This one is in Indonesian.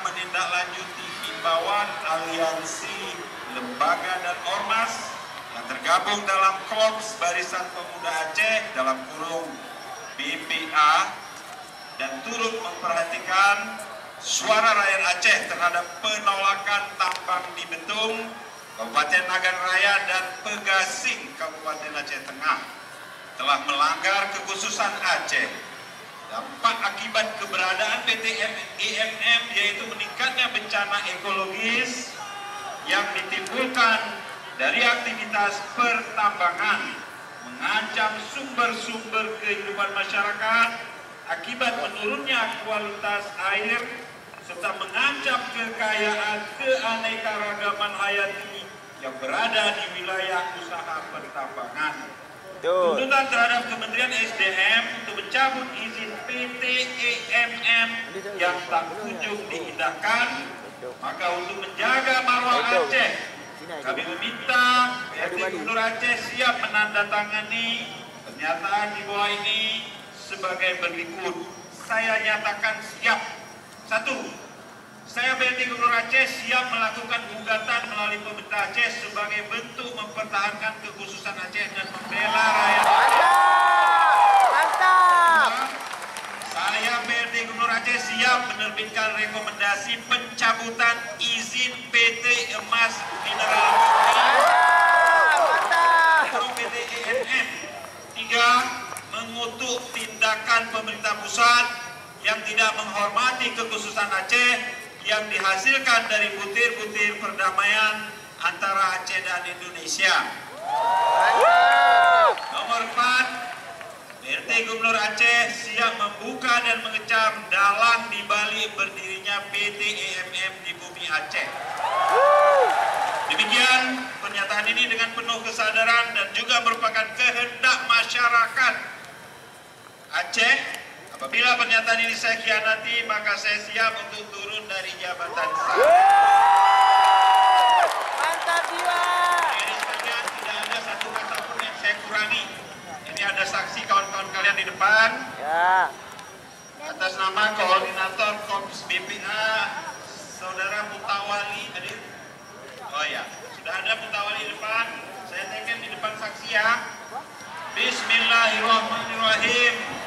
menindaklanjuti himbauan aliansi lembaga dan ormas yang tergabung dalam Korps Barisan Pemuda Aceh dalam kurung BPA dan turut memperhatikan suara rakyat Aceh terhadap penolakan tambang di Betung, Kabupaten Nagan Raya dan Pegasing, Kabupaten Aceh Tengah telah melanggar kekhususan Aceh. Dampak akibat keberadaan PT IMM yaitu meningkatnya bencana ekologis yang ditimbulkan dari aktivitas pertambangan, mengancam sumber-sumber kehidupan masyarakat akibat menurunnya kualitas air, serta mengancam kekayaan keanekaragaman hayati yang berada di wilayah usaha pertambangan. Tuntutan terhadap Kementerian SDM untuk mencabut izin PT IMM yang tak kunjung diindahkan. Maka untuk menjaga marwah Aceh, kami meminta PT Gubernur Aceh siap menandatangani pernyataan di bawah ini sebagai berikut. Saya nyatakan siap. 1. Saya PT Gubernur Aceh siap melakukan gugatan melalui pemerintah Aceh sebagai bentuk mempertahankan kekhususan Aceh dan membela rakyat Aceh. Mantap. Saya PT Gubernur Aceh siap menerbitkan rekomendasi pencabutan izin PT Emas Mineral Murni PT IMM. 3. Mengutuk tindakan pemerintah pusat yang tidak menghormati kekhususan Aceh yang dihasilkan dari butir-butir perdamaian antara Aceh dan Indonesia. Nomor 4, PT Gubernur Aceh siap membuka dan mengecam dalang di balik berdirinya PT IMM di bumi Aceh. Demikian pernyataan ini dengan penuh kesadaran dan juga merupakan kehendak masyarakat Aceh. Apabila pernyataan ini saya khianati, maka saya siap untuk turun dari jabatan saya. Mantap jiwa. Jadi sekalian, tidak ada satu kata pun yang saya kurangi. Ini ada saksi kawan-kawan kalian di depan. Ya. Atas nama Koordinator Korps BPA, Saudara Mutawali hadir. Oh ya, sudah ada Mutawali di depan. Saya teken di depan saksi ya. Bismillahirrahmanirrahim.